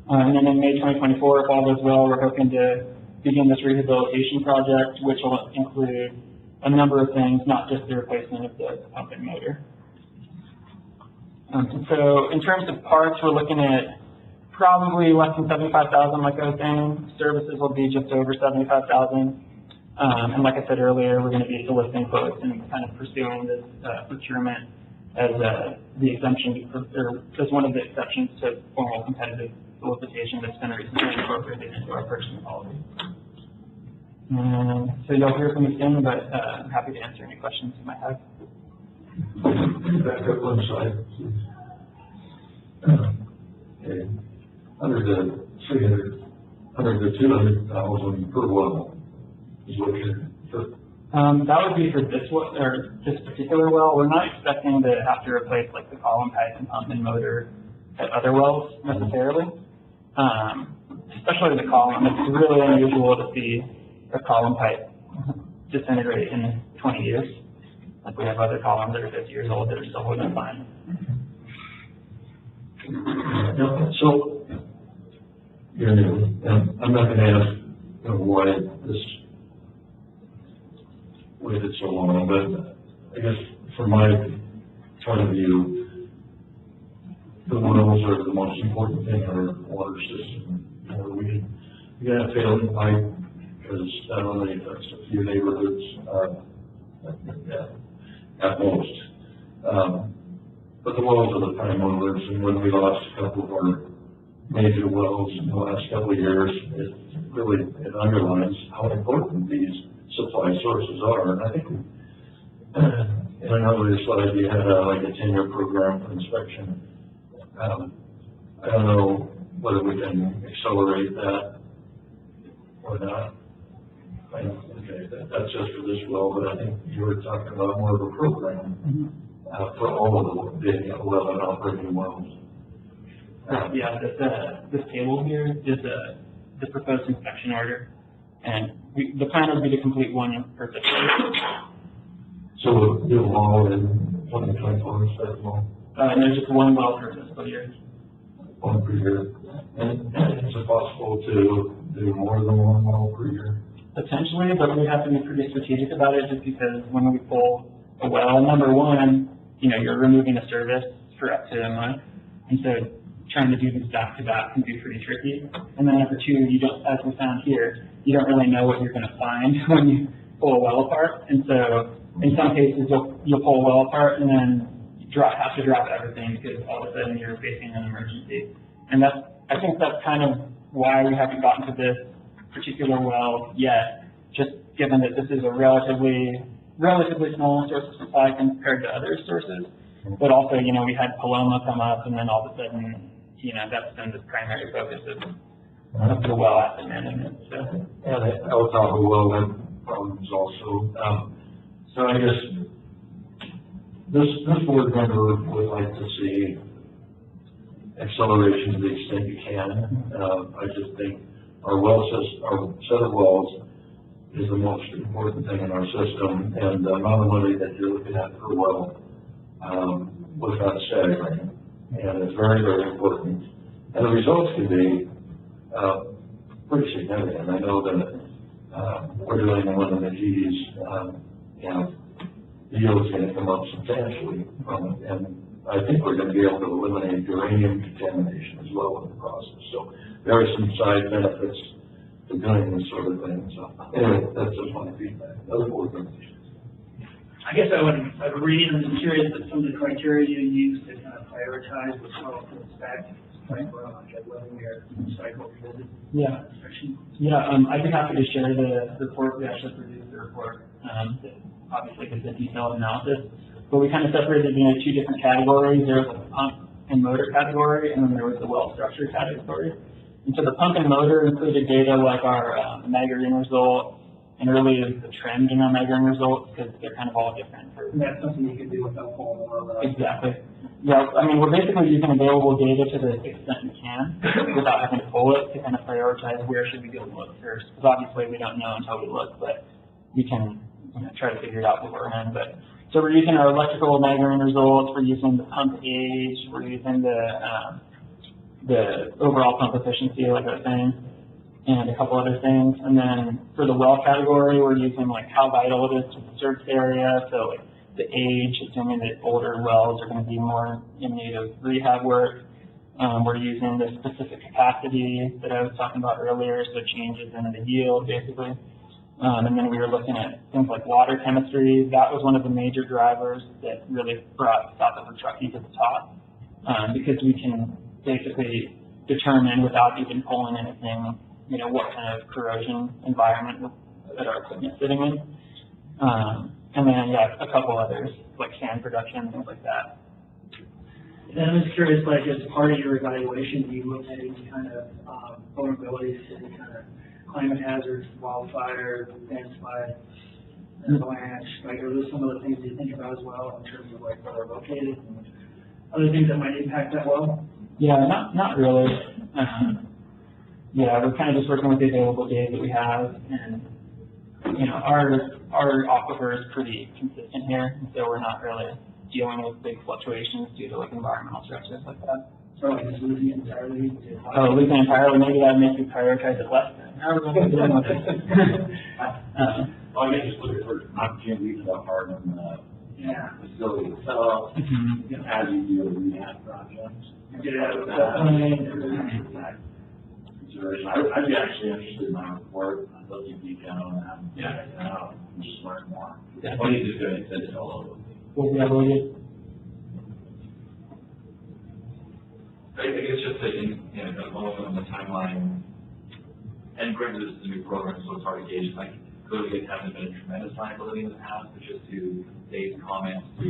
And then in May 2024, if all goes well, we're hoping to begin this rehabilitation project, which will include a number of things, not just the replacement of the pump and motor. And so in terms of parts, we're looking at probably less than 75,000, like I was saying. Services will be just over 75,000. And like I said earlier, we're going to be soliciting quotes and kind of pursuing this procurement as the exemption, or as one of the exceptions to formal competitive solicitation that's been recently incorporated into our purchasing policy. And so you'll hear from me soon, but I'm happy to answer any questions you might have. Back up one side. Okay. Under the 200,000 per well is what you're, that would be for this one, or this particular well. We're not expecting to have to replace like the column pipe and pump and motor at other wells necessarily. Especially the column. It's really unusual to see a column pipe disintegrate in 20 years. Like we have other columns that are 50 years old that are still holding fine. so, you're new, and I'm not gonna ask, why this waited so long, but I guess from my point of view, the wells are the most important thing in our water system. We got a failing pipe because that only affects a few neighborhoods, at most. But the wells are the prime movers, and when we lost a couple of our major wells in the last couple of years, it underlines how important these supply sources are. And I think in another slide you had like a 10-year program for inspection. I don't know whether we can accelerate that or not. Okay, that's just for this well, but I think you were talking about more of a program for all of the 11 operating wells. Yeah, this table here is the proposed inspection order, and the plan would be to complete one per fiscal year. So we'll do them all in 2024 instead of all? There's just one well per fiscal year. One per year. And is it possible to do more than one well per year? Potentially, but we have to be pretty strategic about it just because when we pull a well, number one, you're removing a service for up to a month. And so trying to do these back to back can be pretty tricky. And then number two, you don't, as we found here, you don't really know what you're going to find when you pull a well apart. And so in some cases, you'll pull a well apart and then have to drop everything because all of a sudden you're facing an emergency. And I think that's kind of why we haven't gotten to this particular well yet, just given that this is a relatively small source of supply compared to other sources. But also, we had Paloma come up, and then all of a sudden, that's been the primary focus of the well asset management. So. And the Tahoe well had problems also. So I guess this board member would like to see acceleration to the extent you can. I just think our set of wells is the most important thing in our system, and the amount of money that you're looking at per well was not staggering, and it's very, very important. And the results can be pretty significant. I know that we're doing one of the Gs, and the yield's going to come up substantially from it, and I think we're going to be able to eliminate uranium contamination as well in the process. So there are some side benefits to doing this sort of thing. So anyway, that's just my feedback. Other board members. I guess I would read and I'm curious that some of the criteria you use to kind of prioritize what's well to inspect, like a 11-year cycle visit. Yeah. I'd be happy to share the report. We actually produced the report that obviously gives a detailed analysis. But we kind of separated into two different categories. There was a pump and motor category, and then there was the well structure category. And so the pump and motor included data like our measuring results, and really the trend in our measuring results, because they're kind of all different. And that's something you can do without pulling the well out. Exactly. Yeah, we're basically using available data to the extent we can without having to pull it to kind of prioritize where should we go look first. Because obviously we don't know until we look, but we can try to figure it out beforehand. So we're using our electrical measuring results, we're using the pump age, we're using the overall pump efficiency, like I was saying, and a couple other things. And then for the well category, we're using like how vital it is to the surface area, so like the age, assuming that older wells are going to be more in need of rehab work. We're using the specific capacity that I was talking about earlier, so changes in the yield, basically. And then we were looking at things like water chemistry. That was one of the major drivers that really brought South Truckee to the top, because we can basically determine without even pulling anything, you know, what kind of corrosion environment that our equipment is sitting in. And then, yeah, a couple others, like sand production, things like that. And I'm just curious, like, as part of your evaluation, do you look at any kind of vulnerabilities to any kind of climate hazards, wildfire, landslide, avalanche? Like, are those some of the things you think about as well in terms of like where they're located and other things that might impact that well? Yeah, not really. Yeah, we're kind of just working with the available data that we have, and you know, our aquifer is pretty consistent here, and so we're not really dealing with big fluctuations due to like environmental stressors like that. So like just losing it entirely? Oh, losing entirely, maybe that makes you prioritize it less then. I don't know. Well, I guess just looking for opportunities to harden the facility itself, as you do a rehab project. Consideration. I'd be actually interested in my report. I'd love to detail on that. Yeah. And just learn more. Yeah, why don't you just go ahead and send it all over? Well, yeah, well, yeah. I guess just taking, you know, on the timeline, and granted this is a new program, so it's hard to gauge, like, clearly it hasn't been a tremendous liability in the past, but just to Dave's comments to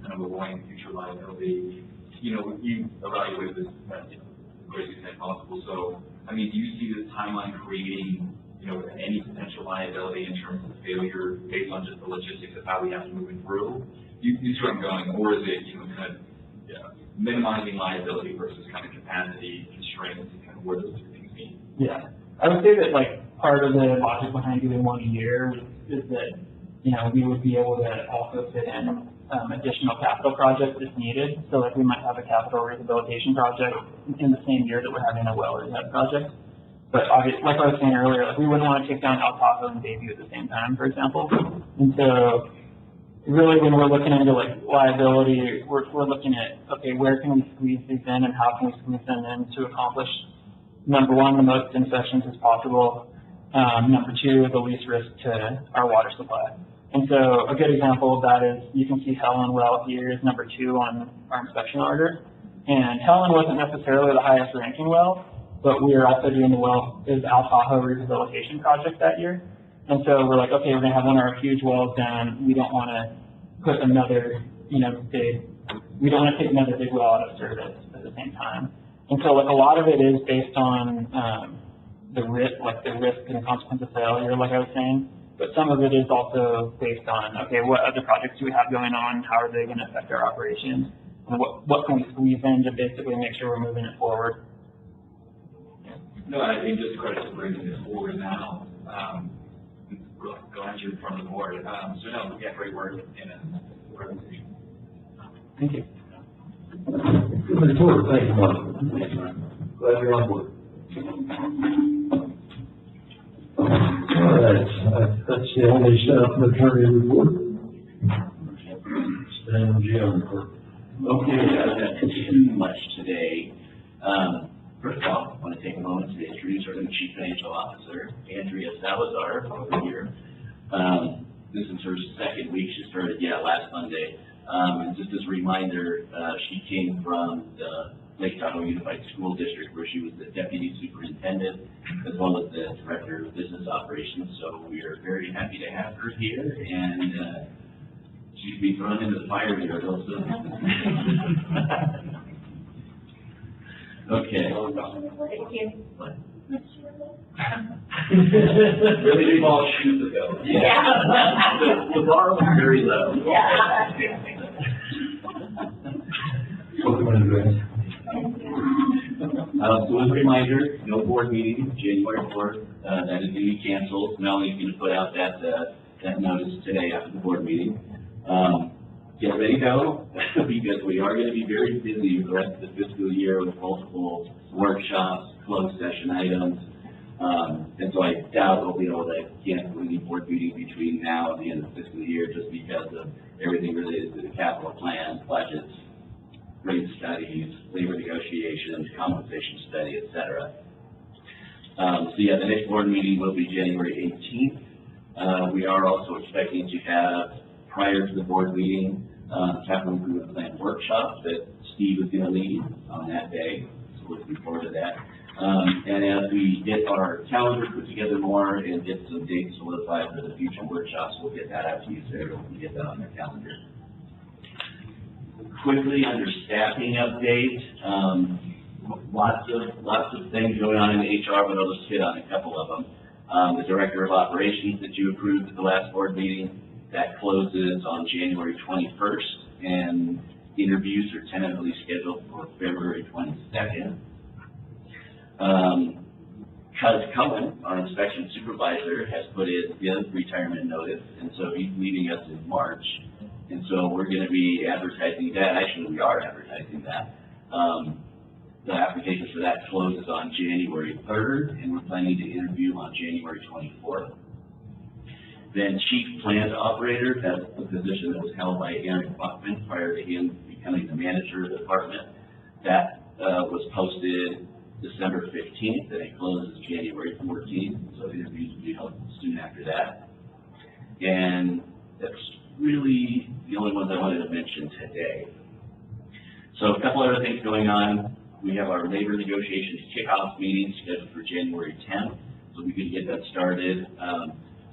kind of avoid future liability, you know, you evaluate this as, you know, the greatest extent possible. So, I mean, do you see this timeline creating, you know, any potential liability in terms of failure based on just the logistics of how we have to move it through? You see where I'm going, or is it, you know, kind of minimizing liability versus kind of capacity constraints and kind of where those two things meet? Yeah, I would say that like part of the logic behind doing one a year is that, you know, we would be able to also fit in additional capital projects if needed. So like we might have a capital rehabilitation project in the same year that we're having a well rehab project. But obviously, like I was saying earlier, like we wouldn't want to take down Tahoe and Bayview at the same time, for example. And so really when we're looking into like liability, we're looking at, okay, where can we squeeze these in and how can we squeeze them in to accomplish, number one, the most inspections as possible, number two, the least risk to our water supply. And so a good example of that is you can see Helen well here is number 2 on our inspection order. And Helen wasn't necessarily the highest ranking well, but we were also doing the well is Tahoe rehabilitation project that year. And so we're like, okay, we're going to have one of our huge wells down. We don't want to put another, you know, we don't want to take another big well out of service at the same time. And so like a lot of it is based on the risk and consequence of failure, like I was saying. But some of it is also based on, okay, what other projects do we have going on? How are they going to affect our operations? And what can we squeeze in to basically make sure we're moving it forward? No, I think just credit for bringing this forward now. Glad you're in front of the board. So no, yeah, great work in a presentation. Thank you. Good report. Thank you, Mark. Glad you're on board. All right, that's the only staff and attorney report. Stand GM report. Okay, I don't have too much today. First of all, I want to take a moment to introduce our new Chief Financial Officer, Andrea Salazar, over here. This is her second week. She started, last Monday. And just as a reminder, she came from the Lake Tahoe Unified School District, where she was the Deputy Superintendent, as well as the Director of Business Operations. So we are very happy to have her here, and she'll be thrown into the fire here real soon. Okay. Thank you. Really big ball shoes ago. Yeah. The bar was very low. Yeah. Welcome in, Grant. So as a reminder, no board meeting, January 4th, that is going to be canceled. Melanie's going to put out that notice today after the board meeting. Get ready though, because we are going to be very busy the rest of the fiscal year with multiple workshops, closed session items. And so I doubt we'll be able to cancel any board meeting between now and the end of the fiscal year, just just because of everything related to the capital plan, budgets, rate studies, labor negotiations, compensation study, et cetera. So yeah, the next board meeting will be January 18th. We are also expecting to have, prior to the board meeting, capital improvement plan workshop that Steve is going to lead on that day. So we're looking forward to that. And as we get our calendar put together more and get some dates solidified for the future workshops, we'll get that out to you so everyone can get that on their calendar. Quickly, under staffing update, lots of things going on in HR, but I'll just hit on a couple of them. The Director of Operations that you approved at the last board meeting, that closes on January 21st, and interviews are tentatively scheduled for February 22nd. Cuz Cohen, our inspection supervisor, has put in his retirement notice, and so he's leaving us in March. And so we're going to be advertising that. Actually, we are advertising that. The application for that closes on January 3rd, and we're planning to interview on January 24th. Then Chief Plant Operator, that's the position that was held by Aaron Buckman prior to him becoming the manager of the department. That was posted December 15th, and it closes January 14th, so interviews will be held soon after that. And that's really the only ones I wanted to mention today. So a couple other things going on. We have our labor negotiations kickoff meeting scheduled for January 10th, so we can get that started.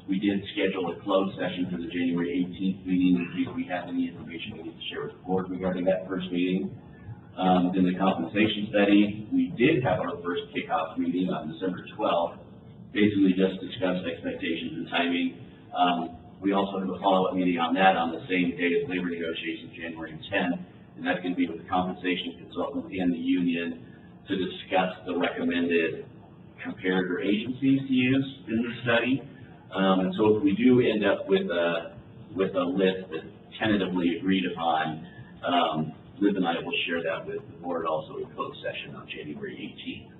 We did schedule a closed session for the January 18th meeting in case we have any information we need to share with the board regarding that first meeting. In the compensation study, we did have our first kickoff meeting on December 12th, basically just discussed expectations and timing. We also have a follow-up meeting on that on the same day as labor negotiations, January 10th, and that's going to be with the compensation consultant and the union to discuss the recommended comparator agencies to use in the study. And so if we do end up with a list that's tentatively agreed upon, Liz and I will share that with the board also in closed session on January 18th.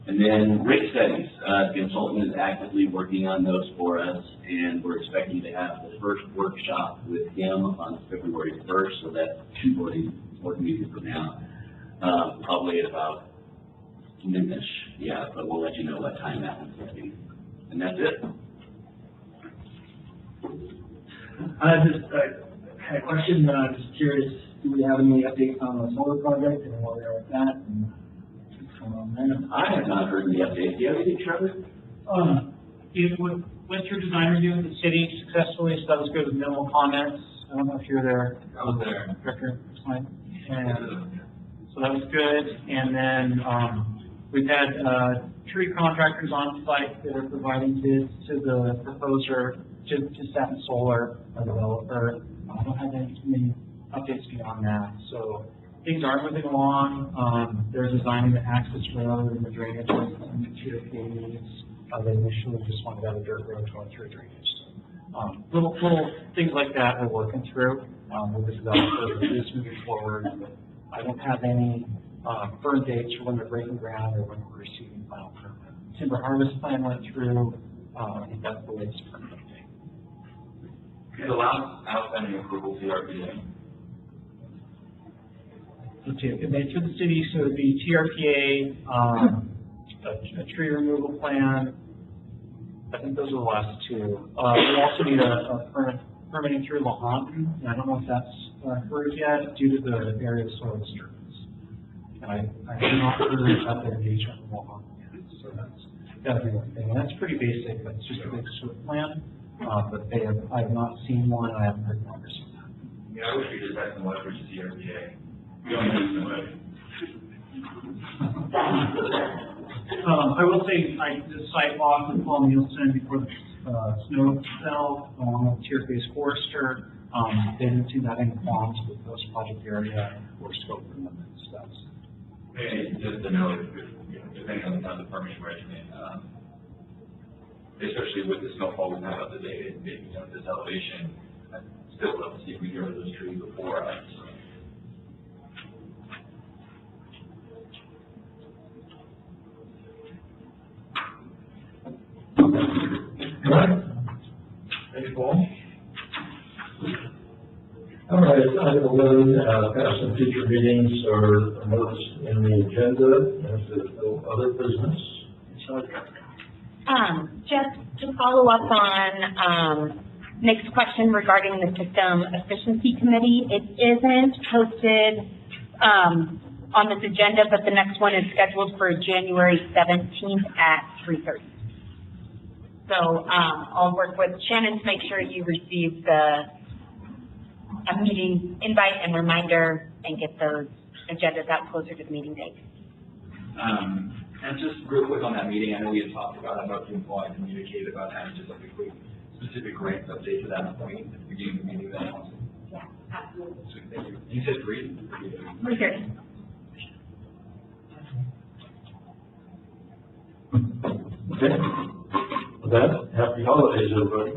And then rate studies, the consultant is actively working on those for us, and we're expecting to have the first workshop with him on February 1st, so that's 2 board meetings from now, probably at about noonish, yeah, but we'll let you know what time that one's going to be. And that's it. Just had a question, just curious, do we have any updates on the solar project and where we are with that? And what's going on there? I have not heard any updates. Do you have anything, Trevor? It went through design review with the city successfully, so that was good with minimal comments. I don't know if you're there. I was there. Director, fine. And so that was good. And then, we've had, tree contractors on site that are providing bids to the proposer, to Satin Solar, a developer. I don't have any updates beyond that. So things are moving along. They're designing the access road and the drainage and the tier needs. They initially just wanted to have a dirt road going through drainage. Little things like that we're working through with the developer. It is moving forward. I don't have any firm dates for when they're breaking ground or when we're receiving final permit. Timber harvest plan went through. I think that's the latest permit update. The last outstanding approval TRPA. It made through the city, so it would be TRPA, a tree removal plan. I think those are the last 2. We also need a permitting through Lahontan, and I don't know if that's approved yet due to the area of soil disturbance. And I have not heard about their engagement with Lahontan yet, so that's gotta be one thing. And that's pretty basic, but it's just a big SWIFT plan. But I have not seen one, I haven't heard numbers on that. Yeah, I wish we just had some leverage to TRPA. We don't have some leverage. I will say, the site walk with Paul Nielsen before the snow fell, along with Tier-based Forester, they didn't see that in qualms with those project area or scope and limits. That's And just to know, depending on the permission regimen, especially with the snowfall we've had up to date, this elevation, I'd still love to see if we get rid of those trees before ice. Thank you, Paul. All right, item 11, past and future meetings are noticed in the agenda, and if there's no other business. Just to follow up on, Nick's question regarding the System Efficiency Committee, it isn't posted, on this agenda, but the next one is scheduled for January 17th at 3:30. So, I'll work with Shannon to make sure you receive a meeting invite and reminder and get those agendas out closer to the meeting date. And just real quick on that meeting, I know we had talked about, I don't know if you want to communicate about having just like a quick specific grant update to that point at the beginning of the meeting. That also. Yeah, absolutely. So, thank you. You said 3? 3:30. Okay. With that, happy holidays, everybody.